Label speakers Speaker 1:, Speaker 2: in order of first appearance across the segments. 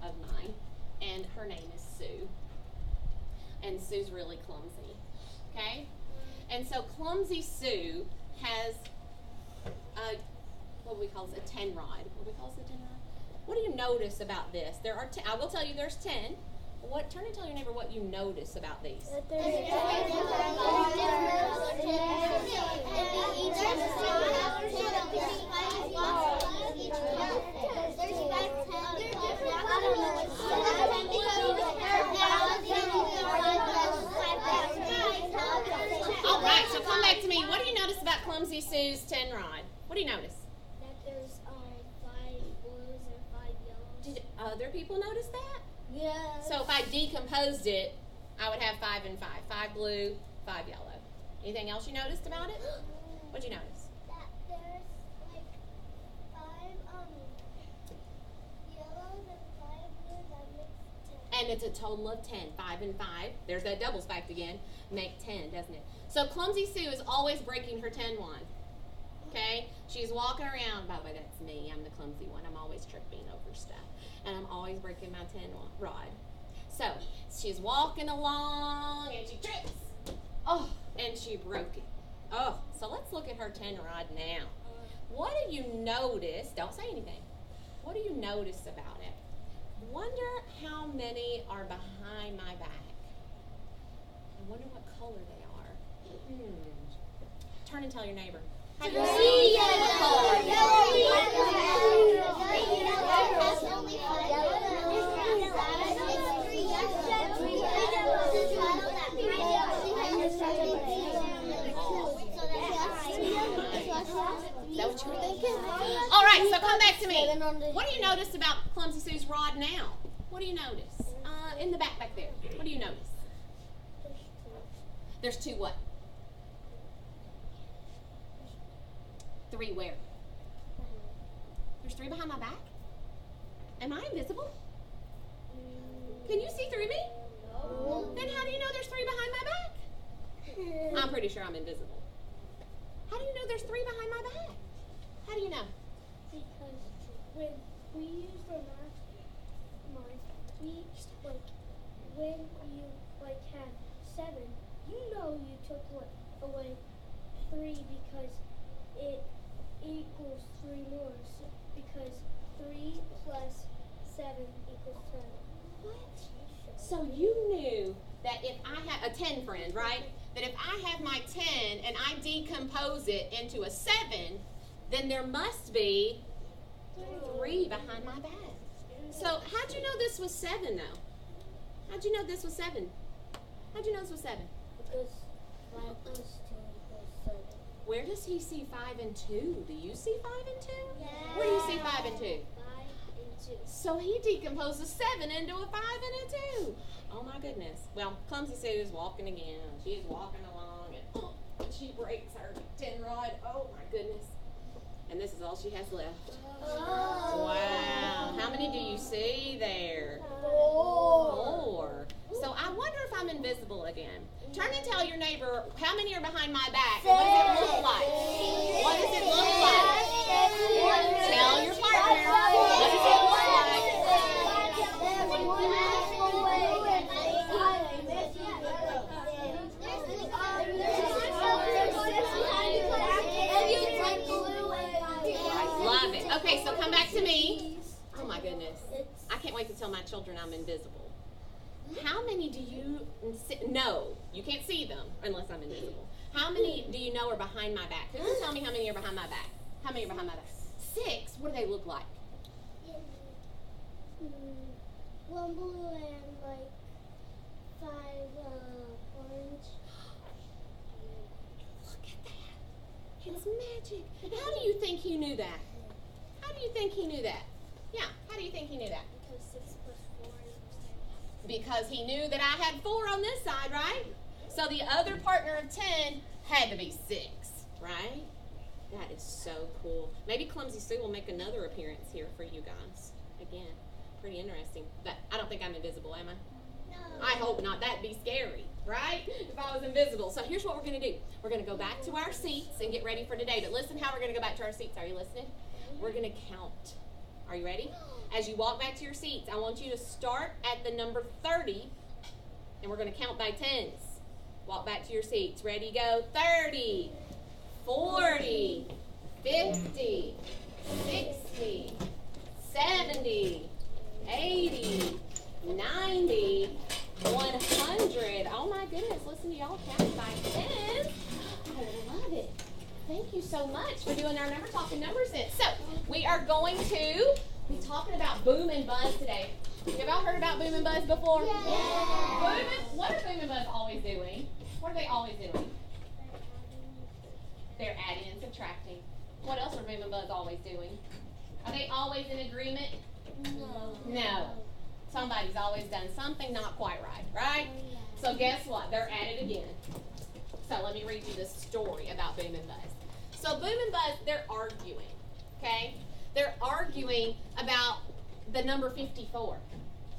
Speaker 1: of mine, and her name is Sue. And Sue's really clumsy, okay? And so Clumsy Sue has what do we call this? A 10 rod. What do we call this, a 10 rod? What do you notice about this? There are I will tell you there's 10. Turn and tell your neighbor what you notice about these. All right, so come back to me. What do you notice about Clumsy Sue's 10 rod? What do you notice?
Speaker 2: That there's 5 blues and 5 yellows.
Speaker 1: Did other people notice that?
Speaker 2: Yes.
Speaker 1: So if I decomposed it, I would have 5 and 5. 5 blue, 5 yellow. Anything else you noticed about it? What'd you notice?
Speaker 2: That there's like 5 yellows and 5 blues that makes 10.
Speaker 1: And it's a total of 10. 5 and 5. There's that doubles fact again. Make 10, doesn't it? So Clumsy Sue is always breaking her 10 wand. Okay? She's walking around. By the way, that's me. I'm the clumsy one. I'm always tripping over stuff. And I'm always breaking my 10 rod. So she's walking along and she trips. Oh, and she broke it. Oh, so let's look at her 10 rod now. What do you notice? Don't say anything. What do you notice about it? Wonder how many are behind my back. I wonder what color they are. Turn and tell your neighbor. How do you see what color they Is that what you were thinking? All right, so come back to me. What do you notice about Clumsy Sue's rod now? What do you notice? In the back there. What do you notice? There's 2 what? 3 where? There's 3 behind my back? Am I invisible? Can you see through me?
Speaker 2: No.
Speaker 1: Then how do you know there's 3 behind my back? I'm pretty sure I'm invisible. How do you know there's 3 behind my back? How do you know?
Speaker 2: Because when we use the math, when you have 7, you took away 3 because it equals 3 more. So, because 3 plus 7 equals 10.
Speaker 1: What? So you knew that if I had a 10 friend, right? That if I have my 10 and I decompose it into a 7, then there must be 3 behind my back. So how'd you know this was 7 though? How'd you know this was 7? How'd you know this was 7?
Speaker 2: Because 5 plus 2 equals 7.
Speaker 1: Where does he see 5 and 2? Do you see 5 and 2?
Speaker 2: Yes.
Speaker 1: Where do you see 5 and 2?
Speaker 2: 5 and 2.
Speaker 1: So he decomposes 7 into a 5 and a 2. Oh my goodness. Well, Clumsy Sue is walking again. She is walking along and she breaks her 10 rod. Oh my goodness. And this is all she has left.
Speaker 2: Oh.
Speaker 1: Wow. How many do you see there?
Speaker 2: 4.
Speaker 1: So I wonder if I'm invisible again. Turn and tell your neighbor how many are behind my back. What does it look like? What does it look like? Tell your partner. What does it look like? Love it. Okay, so come back to me. Oh my goodness. I can't wait to tell my children I'm invisible. How many do you know? You can't see them unless I'm invisible. How many do you know are behind my back? Who can tell me how many are behind my back? How many are behind my back? 6. What do they look like?
Speaker 2: 1 blue and 5 orange.
Speaker 1: Look at that. It's magic. How do you think he knew that? How do you think he knew that? Yeah, how do you think he knew that?
Speaker 2: Because 6 plus 4 is 10.
Speaker 1: Because he knew that I had 4 on this side, right? So the other partner of 10 had to be 6, right? That is so cool. Maybe Clumsy Sue will make another appearance here for you guys. Again, pretty interesting. But I don't think I'm invisible, am I?
Speaker 2: No.
Speaker 1: I hope not. That'd be scary, right? If I was invisible. So here's what we're going to do. We're going to go back to our seats and get ready for today. But listen how we're going to go back to our seats. Are you listening? We're going to count Are you ready? As you walk back to your seats, I want you to start at the number 30, and we're going to count by tens. Walk back to your seats. Ready, go. 30, 40, 50, 60, 70, 80, 90, 100. Oh my goodness, listen to y'all count by tens. I love it. Thank you so much for doing our number talking numbers then. So, we are going to be talking about Boom and Buzz today. Have y'all heard about Boom and Buzz before? Yeah. What are Boom and Buzz always doing? What are they always doing? They're adding and subtracting. What else are Boom and Buzz always doing? Are they always in agreement? No. Somebody's always done something not quite right, right? So guess what? They're at it again. So let me read you this story about Boom and Buzz. So Boom and Buzz, they're arguing, okay? They're arguing about the number 54.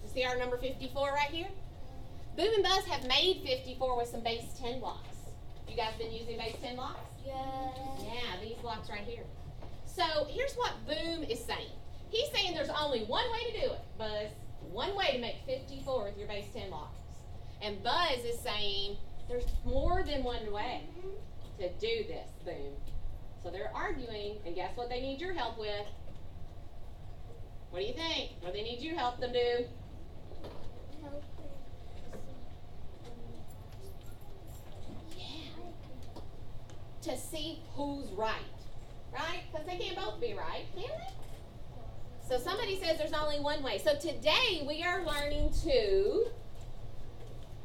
Speaker 1: You see our number 54 right here? Boom and Buzz have made 54 with some base 10 blocks. You guys been using base 10 blocks? Yeah, these blocks right here. So here's what Boom is saying. He's saying there's only one way to do it, Buzz. One way to make 54 with your base 10 blocks. And Buzz is saying there's more than one way to do this, Boom. So they're arguing, and guess what they need your help with? What do you think? What do they need you to help them do? To see who's right. Right? Because they can't both be right, can they? So somebody says there's only one way. So today we are learning to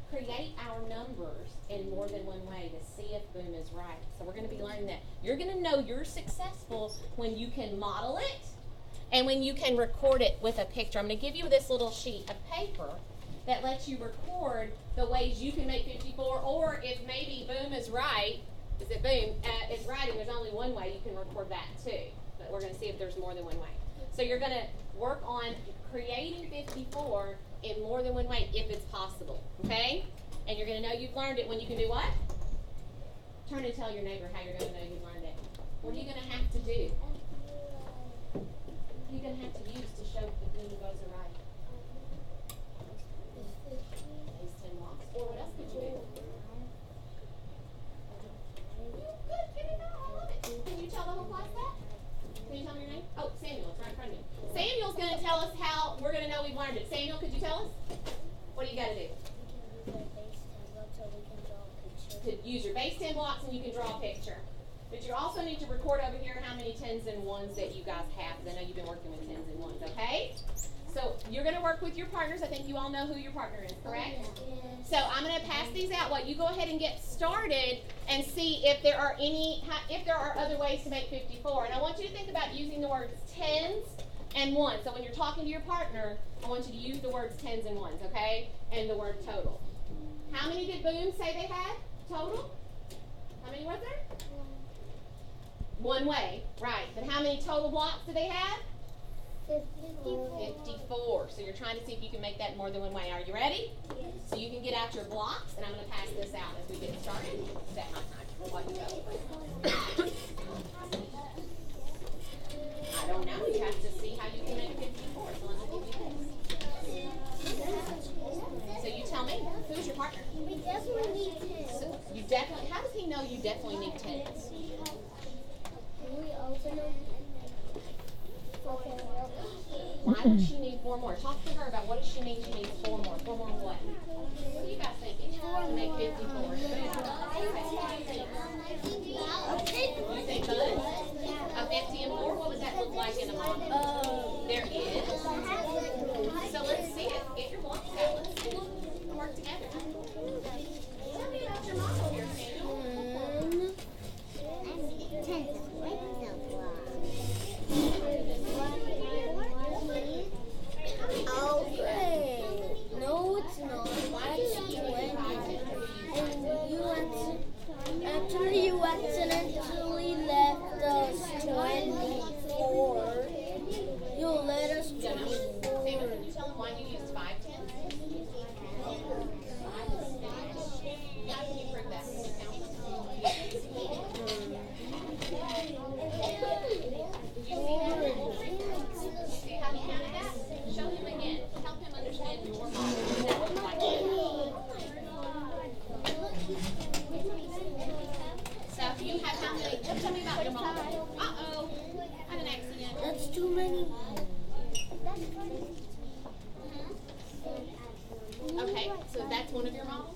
Speaker 1: create our numbers in more than one way to see if Boom is right. So we're going to be learning that. You're going to know you're successful when you can model it and when you can record it with a picture. I'm going to give you this little sheet of paper that lets you record the ways you can make 54, or if maybe Boom is right, is it Boom is right and there's only one way, you can record that too. But we're going to see if there's more than one way. So you're going to work on creating 54 in more than one way if it's possible, okay? And you're going to know you've learned it when you can do what? Turn and tell your neighbor how you're going to know you've learned it. What are you going to have to do? What are you going to have to use to show that Boom and Buzz are right? These 10 blocks. Or what else could you do? Good, get it out. I love it. Can you tell the whole class that? Can you tell me your name? Oh, Samuel, it's right in front of me. Samuel's going to tell us how we're going to know we've learned it. Samuel, could you tell us? What do you got to do? To use your base 10 blocks and you can draw a picture. But you also need to record over here how many 10s and 1s that you guys have, because I know you've been working with 10s and 1s, okay? So you're going to work with your partners. I think you all know who your partner is, correct? Yes. So I'm going to pass these out while you go ahead and get started and see if there are other ways to make 54. And I want you to think about using the words 10s and 1s. So when you're talking to your partner, I want you to use the words 10s and 1s, okay? And the word total. How many did Boom say they had total? How many was there? One way, right. But how many total blocks do they have? 54. So you're trying to see if you can make that more than one way. Are you ready? Yes. So you can get out your blocks, and I'm going to pass this out as we get started. Set my time while you go. I don't know. You have to see how you can make 54. So let's do this. So you tell me, who's your partner?
Speaker 2: We definitely need 10.
Speaker 1: So you definitely. How does he know you definitely need 10s?
Speaker 2: Can we open them?
Speaker 1: Why does she need 4 more? Talk to her about what does she need. She needs 4 more. 4 more what? What are you guys thinking? To make 54. You think good? A 50 and 4? What would that look like in a model? There is. So let's see it. Get your blocks out. Let's see. Work together. Tell me about your model here, Samuel.
Speaker 2: 10. Oh, great. No, it's not. It's 20. And you accidentally left us 24.
Speaker 1: Wait, tell me about your model. Uh-oh. I had an accident.
Speaker 2: That's too many.
Speaker 1: Okay, so that's one of your models?